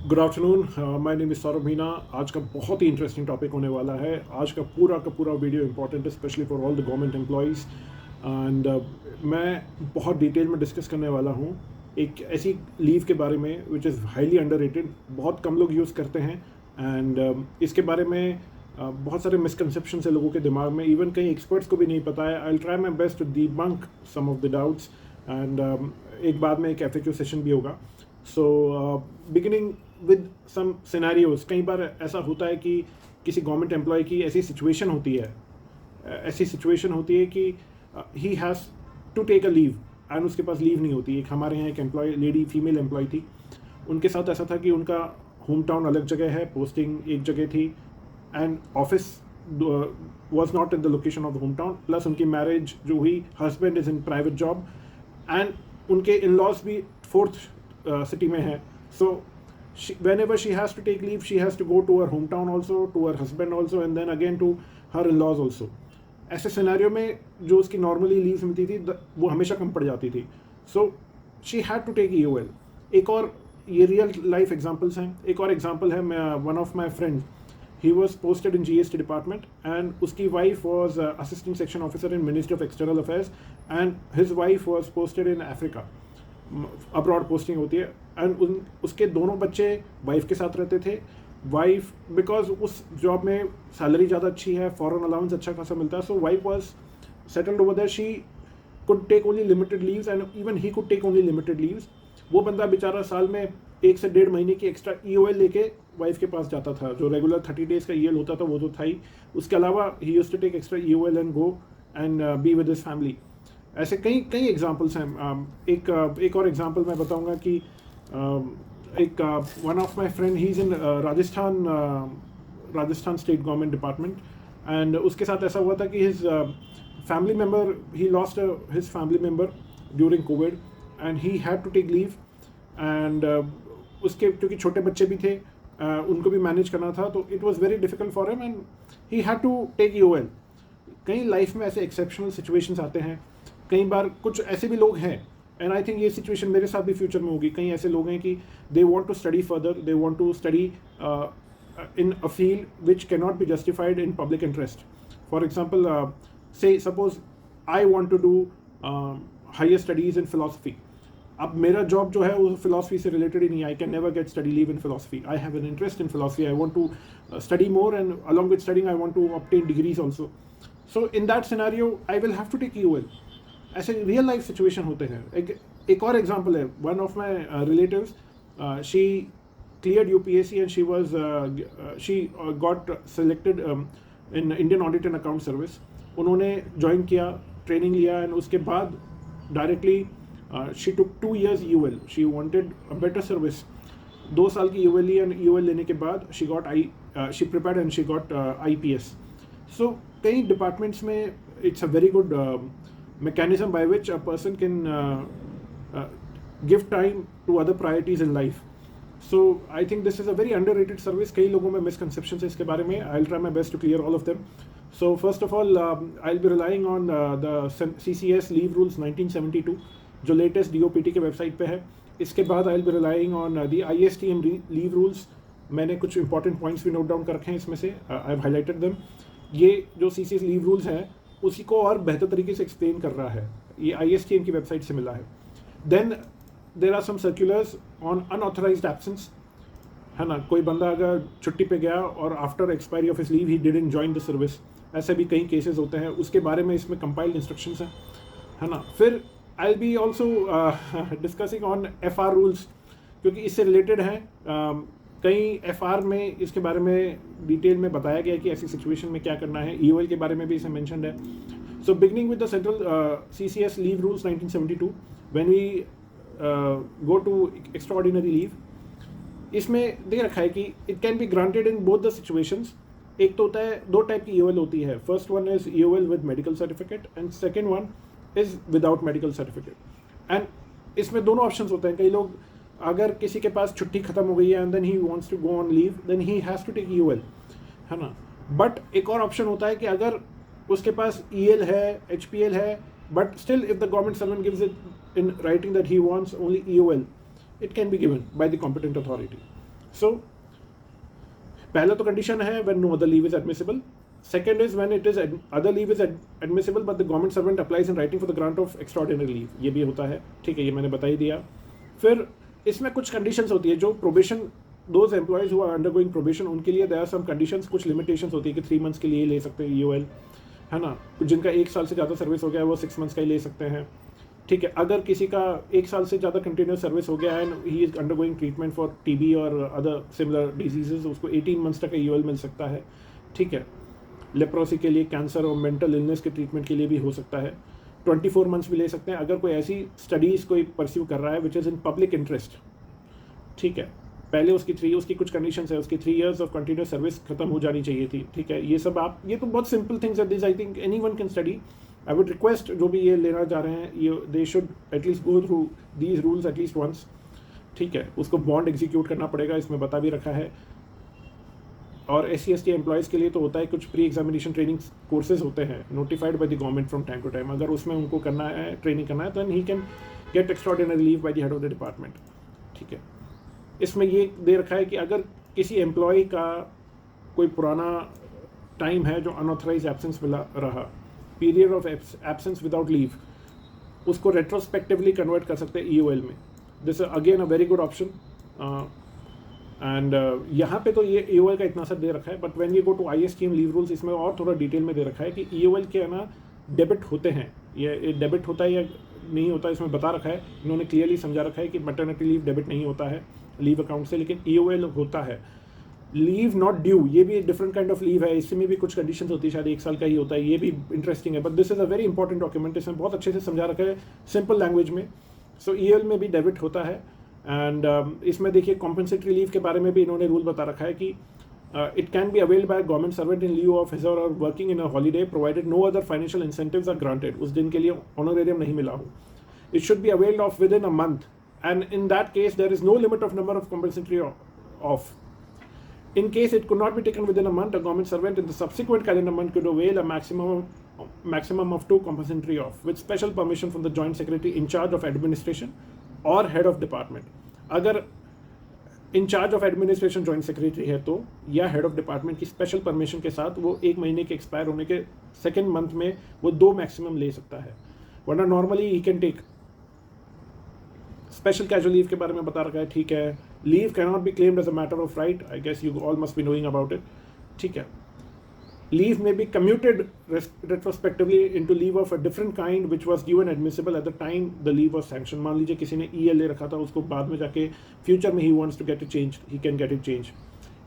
Good afternoon, my name is Saurabh Meena. आज का बहुत ही इंटरेस्टिंग टॉपिक होने वाला है। आज का पूरा वीडियो इंपॉर्टेंट है, specially for all the government employees. And मैं बहुत डिटेल में डिस्कस करने वाला हूँ एक ऐसी लीव के बारे में विच इज़ हाईली अंडररेटेड, बहुत कम लोग यूज़ करते हैं। एंड इसके बारे में बहुत सारे मिसकंसेप्शन है लोगों के दिमाग में, इवन कई एक्सपर्ट्स को भी नहीं पता है। I will try my best to debunk some of the doubts. And एक बाद में एक एफएक्यू सेशन भी होगा। So beginning with some scenarios, कई बार ऐसा होता है कि किसी गवर्नमेंट एम्प्लॉय की ऐसी सिचुएशन होती है कि he has to take a leave and उसके पास लीव नहीं होती। एक हमारे यहाँ एक एम्प्लॉय, लेडी फीमेल एम्प्लॉय थी। उनके साथ ऐसा था कि उनका होम टाउन अलग जगह है, पोस्टिंग एक जगह थी, and office was not in the location of the home town. Plus उनकी मैरिज जो हुई, husband is in private job and उनके इन लॉज भी फोर्थ सिटी में है। सो whenever she has to take leave, she has to go to her hometown also, to her husband also, and then again to her in-laws also. ऐसे scenario में जो उसकी normally leave मिलती थी वो हमेशा कम पड़ जाती थी। So she had to take EOL। एक और ये रियल लाइफ एग्जांपल्स हैं। एक और एग्जांपल है, one of my friend, he was posted in GST department and उसकी wife was assistant section officer in ministry of external affairs and his wife was posted in Africa. Abroad posting होती है। And उसके दोनों बच्चे wife के साथ रहते थे। वाइफ, बिकॉज उस जॉब में सैलरी ज़्यादा अच्छी है, फॉरेन अलाउंस अच्छा खासा मिलता है, so wife was settled over there. She could take only limited leaves and even he could take only limited leaves. वो बंदा बेचारा साल में 1 से 1.5 महीने की एक्स्ट्रा EOL लेके वाइफ के पास जाता था। जो रेगुलर 30 डेज का EOL होता था वो तो था ही, उसके अलावा he used to take extra EOL and go and be with his family. ऐसे कई कई एग्जांपल्स हैं। एक और एग्जांपल मैं बताऊंगा कि एक one of my friend, he is in Rajasthan state government department, and उसके साथ ऐसा हुआ था कि his family member, he lost his family member during Covid and he had to take leave. And उसके क्योंकि छोटे बच्चे भी थे, उनको भी मैनेज करना था, तो it was very difficult for him and he had to take EOL। कई लाइफ में ऐसे एक्सेप्शनल सिचुएशंस आते हैं। कई बार कुछ ऐसे भी लोग हैं, एंड आई थिंक ये सिचुएशन मेरे साथ भी फ्यूचर में होगी। कई ऐसे लोग हैं कि they want to study further, they want to study in a field which can not be justified in public interest. For example, say suppose I want to do higher studies in philosophy. अब मेरा job जो है वो philosophy से related ही नहीं है। I can never get study leave in philosophy. I have an interest in philosophy, I want to study more, and along with studying I want to obtain degrees also. So in that scenario I will have to take EOL। ऐसे real life situation होते हैं। एक और example है, one of my relatives, she cleared UPSC and she got selected in Indian audit and account service. उन्होंने join किया, training लिया, and उसके बाद directly she took 2 years EOL। She wanted a better service. 2 साल की EOL Lee, and EOL लेने के बाद she prepared and she got IPS। सो कई डिपार्टमेंट्स में it's a very good mechanism by which a person can give time to other priorities in life. So I think this is a very underrated service. कई लोगों में misconceptions है इसके बारे में. I'll try my best to clear all of them. So first of all, I'll be relying on the CCS Leave Rules 1972, जो latest DOPT के website पे है। इसके बाद I'll be relying on the ISTM Leave Rules. मैंने कुछ important points भी note down कर रखे हैं इसमें से, I've highlighted them. ये जो CCS Leave Rules हैं उसी को और बेहतर तरीके से एक्सप्लेन कर रहा है। ये ISTM की वेबसाइट से मिला है। Then there are some circulars on unauthorised absence, है ना। कोई बंदा अगर छुट्टी पे गया और after expiry of his leave he didn't join the service, ऐसे भी कई केसेस होते हैं। उसके बारे में इसमें कंपाइल्ड इंस्ट्रक्शंस हैं, है ना। फिर आई will B also discussing on FR rules, क्योंकि इससे रिलेटेड हैं। कई FR में इसके बारे में डिटेल में बताया गया कि ऐसी सिचुएशन में क्या करना है। EOL के बारे में भी इसे मेंशन्ड है। So beginning with the central CCS leave rules 1972, when we go to extra ordinary leave, इसमें दे रखा है कि it can be granted in both the situations. एक तो होता है, 2 टाइप की EOL होती है। First one is EOL with medical certificate and second one is without medical certificate. And इसमें दोनों ऑप्शंस होते हैं। कई लोग, अगर किसी के पास छुट्टी खत्म हो गई है and then he wants to go on leave, then he has to take EOL, है ना। बट एक और ऑप्शन होता है कि अगर उसके पास EL है, HPL है, but still if the government servant gives it in writing that he wants only EOL, it can be given by the competent authority. So पहला तो कंडीशन है when no other leave is admissible. Second is when it is other leave is admissible but the government servant applies in writing for the grant of extraordinary leave. ये भी होता है, ठीक है, ये मैंने बता ही दिया. फिर इसमें कुछ कंडीशंस होती है जो probation, those employees who are undergoing probation, उनके लिए देयर आर सम कंडीशंस, कुछ लिमिटेशंस होती है कि 3 मंथ्स के लिए ले सकते हैं EOL, है ना. जिनका 1 साल से ज़्यादा सर्विस हो गया है वो 6 मंथ्स का ही ले सकते हैं, ठीक है. अगर किसी का 1 साल से ज़्यादा कंटिन्यूस सर्विस हो गया है and he is undergoing treatment for TB और अदर सिमिलर डिजीजेज, उसको 18 मंथ्स तक का EOL मिल सकता है, ठीक है. लेप्रोसी के लिए, कैंसर और मेंटल इलनेस के ट्रीटमेंट के लिए भी हो सकता है. 24 मंथ्स भी ले सकते हैं अगर कोई ऐसी स्टडीज़ कोई परस्यू कर रहा है विच इज़ इन पब्लिक इंटरेस्ट, ठीक है. पहले उसकी कुछ कंडीशंस है, उसकी 3 years ऑफ कंटिन्यूस सर्विस खत्म हो जानी चाहिए थी, ठीक है. ये सब आप, ये तो बहुत सिंपल थिंग्स है this, I think anyone can study. I would request जो भी ये लेना चाह रहे हैं, ये they should at least go through these rules at least once, ठीक है. उसको बॉन्ड एग्जीक्यूट करना पड़ेगा, इसमें बता भी रखा है. और SC/ST एम्प्लॉयज़ के लिए तो होता है कुछ प्री एग्जामिनेशन ट्रेनिंग कोर्सेज होते हैं notified by the government from time to time. अगर उसमें उनको करना है, ट्रेनिंग करना है, then he can get extraordinary leave by the head of the department, ठीक है. इसमें ये दे रखा है कि अगर किसी एम्प्लॉय का कोई पुराना टाइम है जो अनऑथराइज एब्सेंस मिला रहा, period of absence without leave, उसको रेट्रोस्पेक्टिवली कन्वर्ट कर सकते हैं EOL में. This is again a very good option. And यहाँ पे तो ये EOL का इतना सा दे रखा है, but when you go to IS scheme leave rules, इसमें और थोड़ा डिटेल में दे रखा है कि EOL के ना डेबिट होते हैं, ये डेबिट होता है या नहीं होता है, इसमें बता रखा है. इन्होंने क्लियरली समझा रखा है कि मैटरनिटी लीव डेबिट नहीं होता है लीव अकाउंट से, लेकिन EOL होता है. लीव नॉट ड्यू, ये भी एक डिफरेंट काइंड ऑफ लीव है, इसमें भी कुछ कंडीशंस होती है, शायद 1 साल का ही होता है. ये भी इंटरेस्टिंग है, but this is a very important document. इसमें बहुत अच्छे से समझा रखा है सिंपल लैंग्वेज में. सो EOL में भी डेबिट होता है. एंड इसमें देखिए कॉम्पनसेटरी लीव के बारे में भी इन्होंने रूल बता रखा है कि it can be availed by government servant in leave of his और working in a holiday provided no other financial incentives are granted. उस दिन के लिए ऑनरेरियम नहीं मिला हो. It should be availed of within a month, and in that case there is no limit of number of compensatory off. In case it could not be taken within a month, a government servant in the subsequent calendar month could avail a maximum of 2 compensatory off with special permission from the joint secretary in charge of administration or head of department. अगर in charge of administration joint secretary है तो, या head of department की special permission के साथ, वो 1 महीने के एक्सपायर होने के सेकेंड मंथ में वो 2 मैक्सिमम ले सकता है. वरना normally he can take. Special casual leave के बारे में बता रखा है, ठीक है. Leave can not be claimed as a matter of right, I guess you all must be knowing about it, ठीक है. Leave may be commuted retrospectively into leave of a different kind which was due and admissible at the time the leave was sanction. मान लीजिए किसी ने EL ले रखा था, उसको बाद में जाके फ्यूचर में he wants to get it change, he can get it change.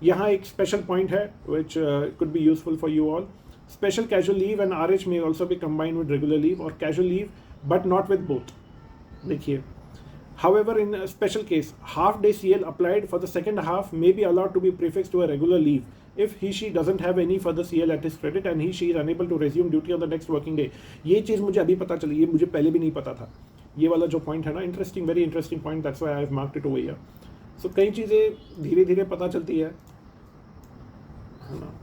यहाँ एक स्पेशल पॉइंट है which could be useful for you all. Special casual leave and RH में also be combined with regular leave और casual leave, but not with both. देखिए, however, in a special case, half-day CL applied for the second half may be allowed to be prefixed to a regular leave if he/she doesn't have any further CL at his credit and he/she is unable to resume duty on the next working day. ये चीज़ मुझे अभी पता चली, ये मुझे पहले भी नहीं पता था. ये वाला जो पॉइंट है ना, interesting, very interesting point, that's why I have marked it over here. So कई चीज़ें धीरे धीरे पता चलती है ना.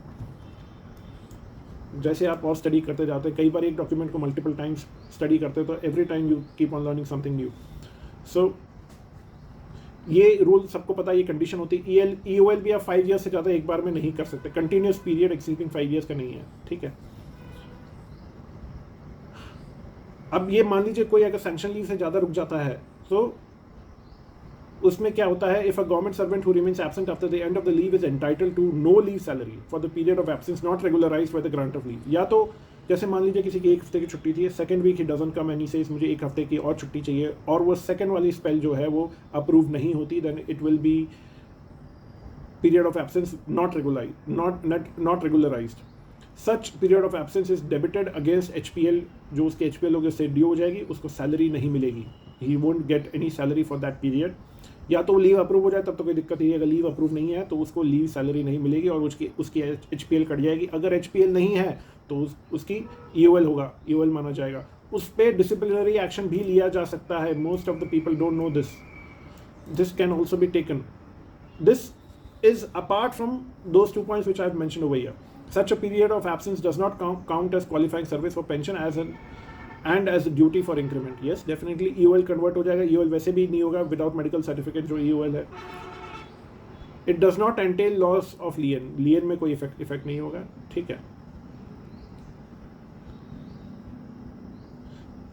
जैसे आप और स्टडी करते जाते हैं, कई बार एक डॉक्यूमेंट को मल्टीपल टाइम्स स्टडी करते हैं, तो every time you keep on learning something new. So ये रूल सबको पता है, ये कंडीशन होती है. EOL भी आप 5 years से ज़्यादा एक बार में नहीं कर सकते. कंटिन्यूस पीरियड एक्सीडिंग 5 years का नहीं है, ठीक है. अब ये मान लीजिए कोई अगर सैंक्शन लीव से ज़्यादा रुक जाता है, तो उसमें क्या होता है, if a government servant who remains absent after the end of the leave is entitled to no leave salary for the period of absence not regularised by the grant of leave. या तो जैसे मान लीजिए किसी की 1 हफ्ते की छुट्टी थी, second week he doesn't come and he says मुझे 1 हफ्ते की और छुट्टी चाहिए, और वो सेकंड वाली स्पेल जो है वो अप्रूव नहीं होती, then it will be period of absence not regularised. Such period of absence is debited against HPL. जो उसके HPL होगी उससे ड्यू हो जाएगी, उसको सैलरी नहीं मिलेगी. He won't get any salary for that period. या तो लीव अप्रूव हो जाए तब तो कोई दिक्कत नहीं है, अगर लीव अप्रूव नहीं है तो उसको लीव सैलरी नहीं मिलेगी और उसकी HPL कट जाएगी. अगर HPL नहीं है तो उसकी EOL होगा, EOL माना जाएगा. उस पर डिसिप्लिनरी एक्शन भी लिया जा सकता है. Most of the people don't know this can also be taken. This is apart from those 2 points which I have mentioned over here. Such a period of absence does not count as qualifying service for pension and as a duty for increment. Yes, definitely EOL convert हो जाएगा. EOL वैसे भी नहीं होगा without medical certificate जो EOL है. It does not entail loss of lien, lien में कोई इफेक्ट नहीं होगा, ठीक है।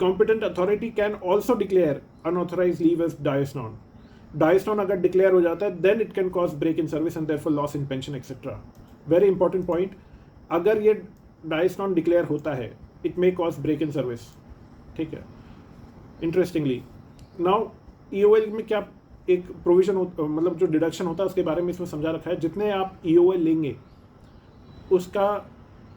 Competent authority can also declare unauthorise leave as dies non. Dies non अगर डिक्लेयर हो जाता है then it can cause break in service and therefore loss in pension etcetera. Very important point, अगर ये डायस्नॉन डिक्लेयर होता है it may cause break in service, ठीक है। इंटरेस्टिंगली नाउ ईओएल में क्या एक प्रोविजन मतलब जो डिडक्शन होता है उसके बारे में इसमें समझा रखा है, जितने आप ईओएल लेंगे उसका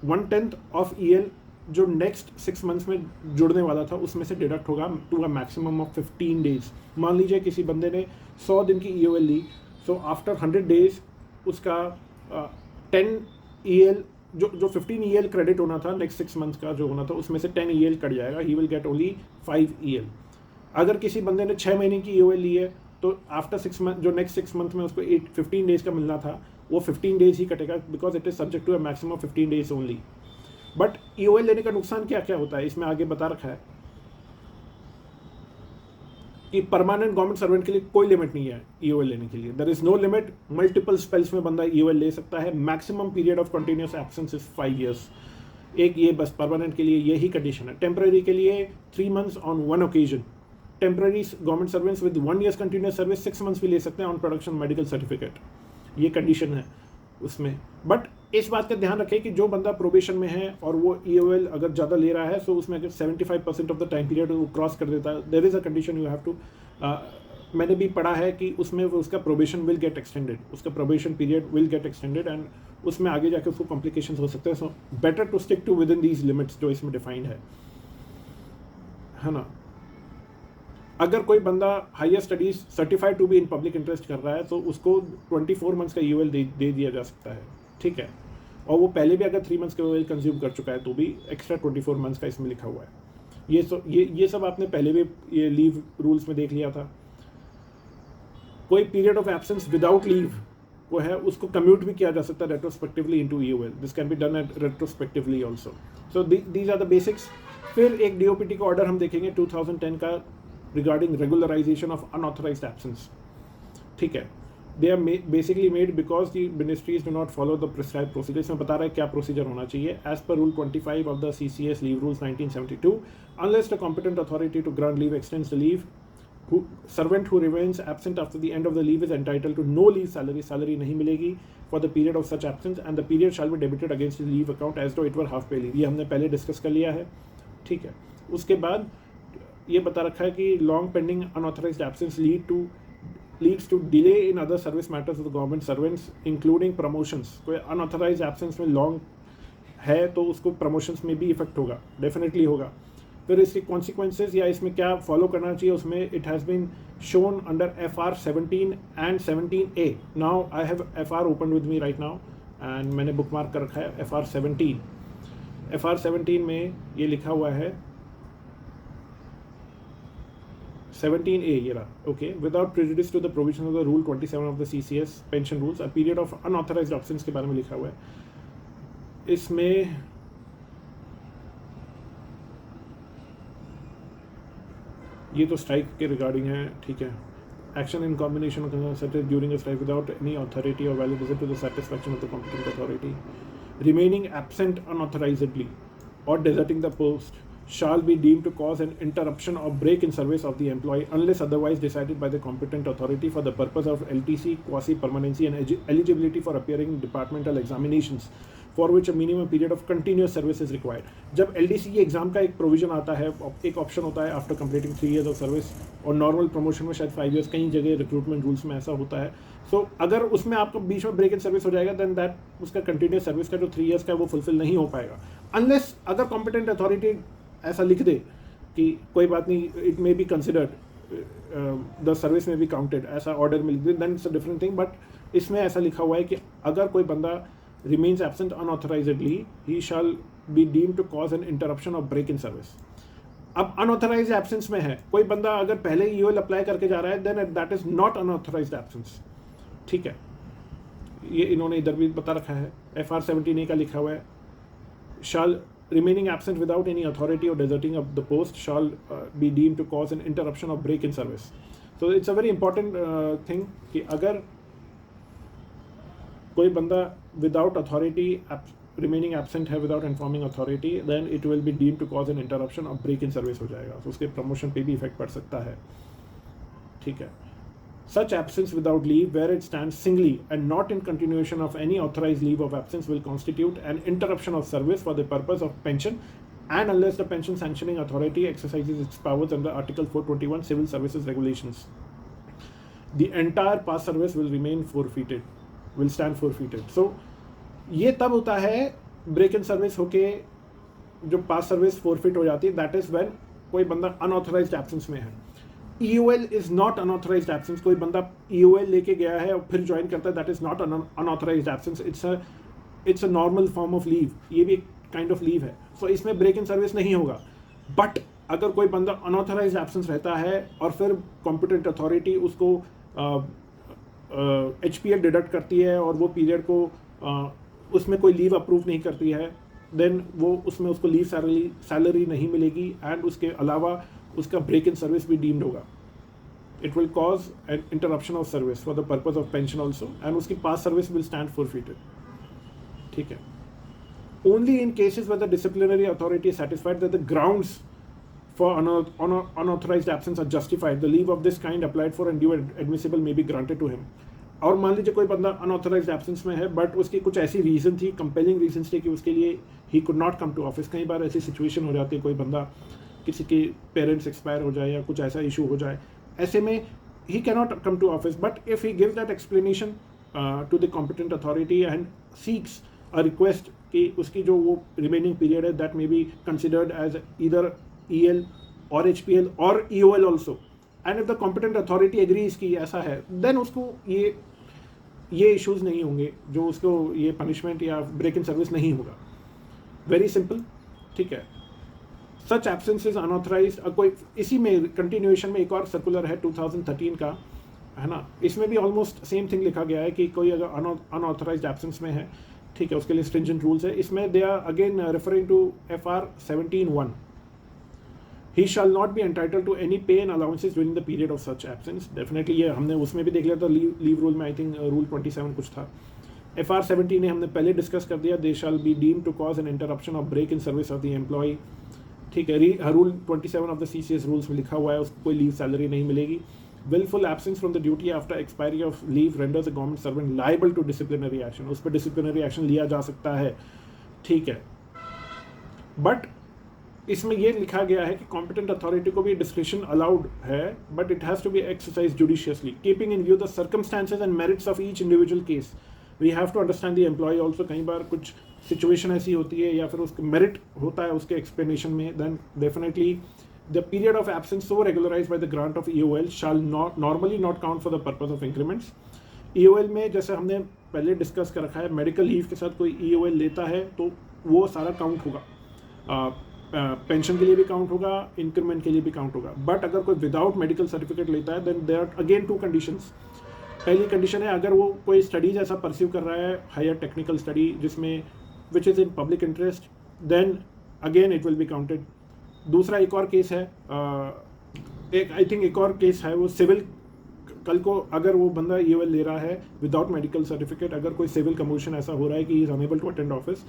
1/10 ऑफ ईएल जो नेक्स्ट 6 मंथ्स में जुड़ने वाला था उसमें से डिडक्ट होगा to a maximum of 15 days. मान लीजिए किसी बंदे ने 100 दिन की ईओएल ली, सो आफ्टर 100 डेज उसका 10 ईएल जो 15 ईएल क्रेडिट होना था नेक्स्ट 6 मंथ्स का जो होना था उसमें से 10 ईएल कट जाएगा, he will get only 5 EL. अगर किसी बंदे ने 6 महीने की ईओएल ली है तो आफ्टर 6 मंथ जो नेक्स्ट 6 मंथ में उसको 15 डेज का मिलना था वो 15 डेज ही कटेगा, because it is subject to a maximum of 15 days only. But EOL लेने का नुकसान क्या क्या होता है इसमें आगे बता रखा है कि परमानेंट गवर्नमेंट सर्वेंट के लिए कोई लिमिट नहीं है ईओएल लेने के लिए, there is no limit, multiple spells में बंदा ईओएल ले सकता है, maximum period of continuous absence is 5 years। एक ये बस परमानेंट के लिए यही कंडीशन है। टेम्पररी के लिए 3 months on 1 occasion। Temporary government servants with 1 year continuous service 6 months भी ले सकते हैं ऑन प्रोडक्शन मेडिकल सर्टिफिकेट, ये कंडीशन है उसमें। बट इस बात का ध्यान रखें कि जो बंदा प्रोबेशन में है और वो ईओएल अगर ज़्यादा ले रहा है सो उसमें अगर 75% ऑफ द टाइम पीरियड वो क्रॉस कर देता है, there is a condition you have to, मैंने भी पढ़ा है कि उसमें उसका प्रोबेशन विल गेट एक्सटेंडेड, उसका probation period will get extended and उसमें आगे जाकर उसको कॉम्प्लिकेशंस हो सकते हैं। So better to stick to within these limits जो इसमें डिफाइंड है ना। अगर कोई बंदा higher studies certified to be in public interest कर रहा है तो उसको 24 मंथ्स का ईओएल दे दिया जा सकता है, ठीक है। और वो पहले भी अगर 3 मंथ्स का ईओएल कंज्यूम कर चुका है तो भी एक्स्ट्रा 24 मंथ्स का इसमें लिखा हुआ है। ये सब आपने पहले भी ये लीव रूल्स में देख लिया था। कोई period of absence without leave वो है उसको कम्यूट भी किया जा सकता है retrospectively into EOL, this can be done at retrospectively also. So these are the basics. फिर एक डीओपीटी का ऑर्डर हम देखेंगे 2010 का regarding regularization of unauthorized absence, ठीक है। They are basically made because the ministries do not follow the prescribed procedure। इसमें बता रहा है क्या प्रोसीजर होना चाहिए as per rule 25 of the CCS leave rules 1972, unless the competent authority to grant leave extends the leave, servant who remains absent after the end of the leave is entitled to no leave salary नहीं मिलेगी for the period of such absence and the period shall be debited against the leave account as though it were half pay leave। ये हमने पहले discuss कर लिया है, ठीक है। उसके बाद ये बता रखा है कि long pending unauthorized absence leads to delay in other service matters of the government servants including promotions. कोई अनऑथराइज्ड एब्सेंस में लॉन्ग है तो उसको प्रमोशंस में भी इफेक्ट होगा, डेफिनेटली होगा। फिर इसके कॉन्सिक्वेंसेज या इसमें क्या फॉलो करना चाहिए उसमें it has been shown under FR 17 and 17A। Now I have FR open with me right now and मैंने बुक मार्क कर रखा है FR 17। FR 17 में ये लिखा हुआ है 17A ये रहा, okay. Without prejudice to the provision of the rule 27 of the CCS pension rules a period of unauthorized absence के बारे में लिखा हुआ है। इसमें ये तो स्ट्राइक के रिगार्डिंग है, ठीक है। Action in combination during a strike without any authority और valid reason to the satisfaction of the competent authority, remaining absent unauthorisedly or deserting the post shall be deemed to cause an interruption or break in service of the employee unless otherwise decided by the competent authority for the purpose of LTC, quasi-permanency and eligibility for appearing in departmental examinations for which a minimum period of continuous service is required। जब LDC की exam का एक provision आता है, एक option होता है after completing 3 years of service, और नॉर्मल प्रमोशन में शायद 5 years, कई जगह रिक्रूटमेंट रूल्स में ऐसा होता है। सो अगर उसमें आपको बीच में ब्रेक इन सर्विस हो जाएगा देन दैट उसका कंटिन्यूस सर्विस का जो 3 years का है वो फुलफिल नहीं हो पाएगा, अनलेस अगर कॉम्पिटेंट अथॉरिटी ऐसा लिख दे कि कोई बात नहीं, it may be considered the service में भी काउंटेड, ऐसा ऑर्डर में लिख दे then it's a different thing. But इसमें ऐसा लिखा हुआ है कि अगर कोई बंदा remains absent unauthorizedly he shall be deemed to cause an interruption or break in service। अब unauthorized absence में है, कोई बंदा अगर पहले EOL अप्लाई करके जा रहा है then that is not unauthorized absence, ठीक है। ये इन्होंने इधर भी बता रखा है, FR 17A का लिखा हुआ है shall remaining absent without any authority or deserting of the post shall be deemed to cause an interruption or break in service। So it's a very important thing कि अगर कोई बंदा विदाउट अथॉरिटी रिमेनिंग एब्सेंट है without informing authority, then it will be deem to cause an interruption और break in service हो जाएगा, तो उसके प्रमोशन पे भी इफेक्ट पड़ सकता है। ठीक है। Such absence without leave, where it stands singly and not in continuation of any authorized leave of absence, will constitute an interruption of service for the purpose of pension, and unless the pension sanctioning authority exercises its powers under Article 421 Civil Services Regulations, the entire past service will remain forfeited, will stand forfeited. So ये तब होता है break in service होके जो पास service forfeit हो जाती है, that is when कोई बंदा अनऑथराइज्ड एब्सेंस में है। EOL is not unauthorized absence. कोई बंदा EOL लेके गया है और फिर ज्वाइन करता है, that is not unauthorized absence, it's a normal form of leave, ये भी एक काइंड ऑफ लीव है। सो इसमें ब्रेक इन सर्विस नहीं होगा। बट अगर कोई बंदा अनऑथराइज्ड एब्सेंस रहता है और फिर कॉम्पिटेंट अथॉरिटी उसको HPL डिडक्ट करती है और वो पीरियड को उसमें कोई लीव अप्रूव नहीं करती है, देन वो उसमें उसको लीव सैलरी नहीं मिलेगी, एंड उसके अलावा उसका ब्रेक इन सर्विस भी डीम्ड होगा। It will cause an interruption of service for the purpose of pension also, and उसकी past service will stand forfeited. ठीक है। Only in cases where the disciplinary authority is satisfied that the grounds for unauthorized absence are justified, the leave of this kind applied for and due admissible may be granted to him. और मान लीजिए कोई बंदा unauthorised absence में है but उसकी कुछ ऐसी रीज़न थी, कंपेलिंग रीजन थी कि उसके लिए ही could not come to office. कई बार ऐसी सिचुएशन हो जाती है, कोई बंदा किसी के पेरेंट्स एक्सपायर हो जाए या कुछ ऐसा इशू हो जाए, ऐसे में he cannot come to office, but if he gives that explanation to the competent authority and seeks a request कि उसकी जो वो रिमेनिंग पीरियड है that may be considered as either EL or HPL or EOL also, and if the competent authority agrees कि ऐसा है, then उसको ये इश्यूज नहीं होंगे, जो उसको ये पनिशमेंट या ब्रेक इन सर्विस नहीं होगा। Very simple. ठीक है। सच एब्सेंसेज अनऑथराइज्ड, कोई इसी में कंटिन्यूएशन में एक और सर्कुलर है 2013 का, है ना, इसमें भी ऑलमोस्ट सेम थिंग लिखा गया है कि कोई अगर अनऑथराइज्ड एब्सेंस में है, ठीक है, उसके लिए स्ट्रिंजेंट रूल्स है। इसमें they are again referring to FR 17(1). He shall not be entitled to any pay and allowances during the period of such absence. Definitely ये हमने उसमें भी देख लिया था, लीव रूल में आई थिंक रूल 27 कुछ था। FR 17 ने हमने पहले डिस्कस कर दिया, they shall be deem to cause an interruption of break in service of the employ. ठीक है। Rule 27 of the CCS rules में लिखा हुआ है उसको कोई लीव सैलरी नहीं मिलेगी। Willful absence from the duty after expiry of leave renders a government servant liable to disciplinary action. उस पर डिसिप्लिनरी एक्शन लिया जा सकता है। ठीक है। बट इसमें ये लिखा गया है कि कॉम्पिटेंट अथॉरिटी को भी डिस्क्रिशन अलाउड है, but it has to be exercise judiciously, keeping in view the circumstances and merits of each individual case. We have to understand the employee also. कई बार कुछ सिचुएशन ऐसी होती है या फिर उसका मेरिट होता है उसके एक्सप्लेनेशन में, then definitely the period of absence so regularize by the grant of EOL shall normally not count for the purpose of increments. EOL में जैसे हमने पहले डिस्कस कर रखा है, मेडिकल लीव के साथ कोई EOL लेता है तो वो सारा काउंट होगा, पेंशन के लिए भी काउंट होगा, इंक्रीमेंट के लिए भी काउंट होगा। बट अगर कोई विदाउट मेडिकल सर्टिफिकेट लेता है then there are again 2 conditions. पहली कंडीशन है अगर वो कोई स्टडीज ऐसा परस्यू कर रहा है, हायर टेक्निकल स्टडी जिसमें which is in public interest, then again it will be counted. दूसरा एक और केस है, आई थिंक एक और केस है वो सिविल। कल को अगर वो बंदा EOL ले रहा है विदाउट मेडिकल सर्टिफिकेट, अगर कोई सिविल कमोशन ऐसा हो रहा है कि he is unable to attend office,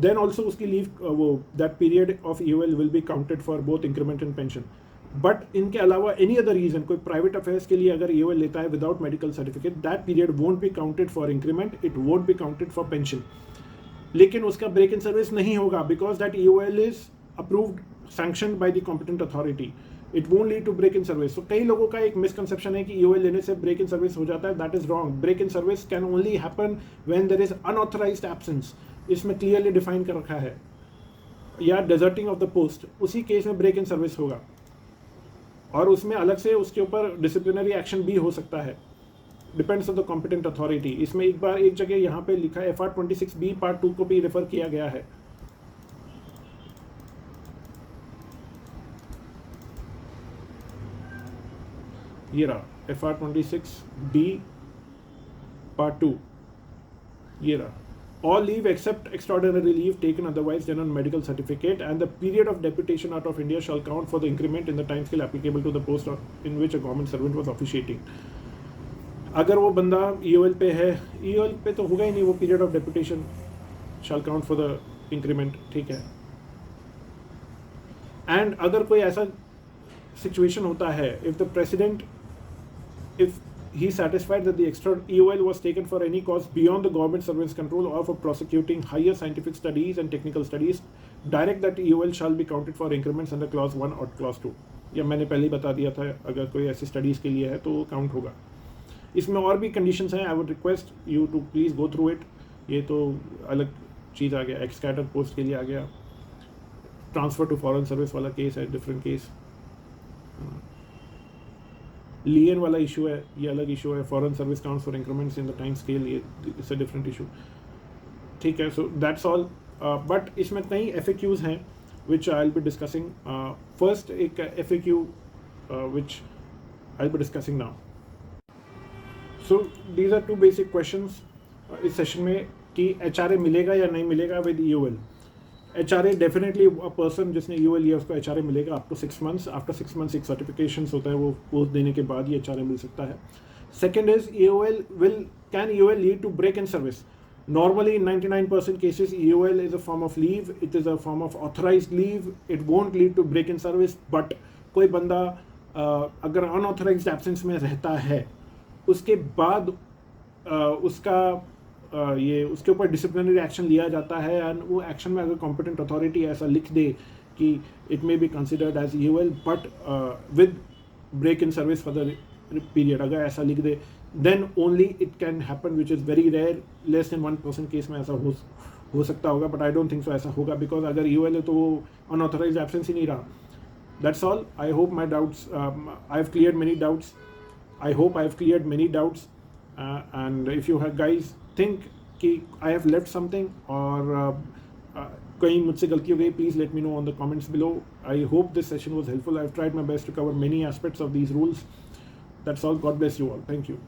then also उसकी लीव वो that period of EOL will be counted for both increment and pension. But इनके अलावा एनी अदर रीजन, कोई प्राइवेट अफेयर्स के लिए अगर EOL लेता है without medical certificate, that period won't be counted for increment, it won't be counted for pension. लेकिन उसका ब्रेक इन सर्विस नहीं होगा because that EOL is approved sanctioned by the competent authority, it won't lead to break in service. तो कई लोगों का एक misconception है कि EOL लेने से ब्रेक इन सर्विस हो जाता है, that is wrong. Break in service can only happen when there is unauthorized absence, इसमें क्लियरली डिफाइन कर रखा है, या डेजर्टिंग ऑफ द पोस्ट, उसी केस में ब्रेक इन सर्विस होगा और उसमें अलग से उसके ऊपर डिसिप्लिनरी एक्शन भी हो सकता है, depends on the competent authority. इसमें एक बार एक जगह यहाँ पे लिखा है FR 26B पार्ट 2 को भी रेफर किया गया है। ये रहा FR 26B पार्ट 2, ये रहा। All leave except extraordinary leave taken otherwise than on medical certificate, and the period of deputation out of India shall count for the increment in the time scale applicable to the post in which a government servant was officiating. अगर वो बंदा EOL पे है, EOL पे तो होगा ही नहीं, वो period of deputation shall count for the increment, ठीक है। एंड अगर कोई ऐसा सिचुएशन होता है, if the president, if he is satisfied that the extra EOL was taken for any cause beyond the government servant's control or for prosecuting higher scientific studies and technical studies, direct that EOL shall be counted for increments under clause 1 or clause 2। या मैंने पहले ही बता दिया था, अगर कोई ऐसी studies के लिए है तो वो काउंट होगा। इसमें और भी कंडीशंस हैं, I would request you to please go through it. ये तो अलग चीज़ आ गया, एक्स-कैडर पोस्ट के लिए आ गया, ट्रांसफ़र टू फॉरेन सर्विस वाला केस है, डिफरेंट केस। लियन वाला इशू है, ये अलग इशू है। Foreign service counts for increments in the time scale, ये इट्स अ डिफरेंट इशू, ठीक है। So that's all. बट इसमें कई FAQs हैं which I will be discussing. First एक FAQ which I will be discussing now. So these are 2 basic questions इस session में कि HRA मिलेगा या नहीं मिलेगा with EOL। HRA definitely a person जिसने EOL लिया उसको HRA मिलेगा up to 6 months. After 6 months एक सर्टिफिकेशन होता है, वो पोस्ट देने के बाद ही HRA मिल सकता है। Second is can EOL lead to break in service. Normally in 99% cases EOL is a form of leave, it is a form of authorized leave, it won't lead to break in service। but कोई बंदा अगर unauthorized absence में रहता है, उसके बाद उसका ये उसके ऊपर डिसिप्लिनरी एक्शन लिया जाता है, एंड वो एक्शन में अगर कॉम्पिटेंट अथॉरिटी ऐसा लिख दे कि it may be considered as EOL but with break in service for the period, अगर ऐसा लिख दे then only it can happen, which is very rare. Less than 1% case में ऐसा हो सकता होगा, but I don't think so ऐसा होगा, बिकॉज अगर EOL है तो वो अनऑथराइज एब्सेंस ही नहीं रहा। That's all. I hope my doubts, I have cleared many doubts, I hope I have cleared many doubts, and if you have guys think कि I have left something or कहीं मुझसे गलती हो गई, please let me know on the comments below. I hope this session was helpful. I have tried my best to cover many aspects of these rules. That's all. God bless you all. Thank you.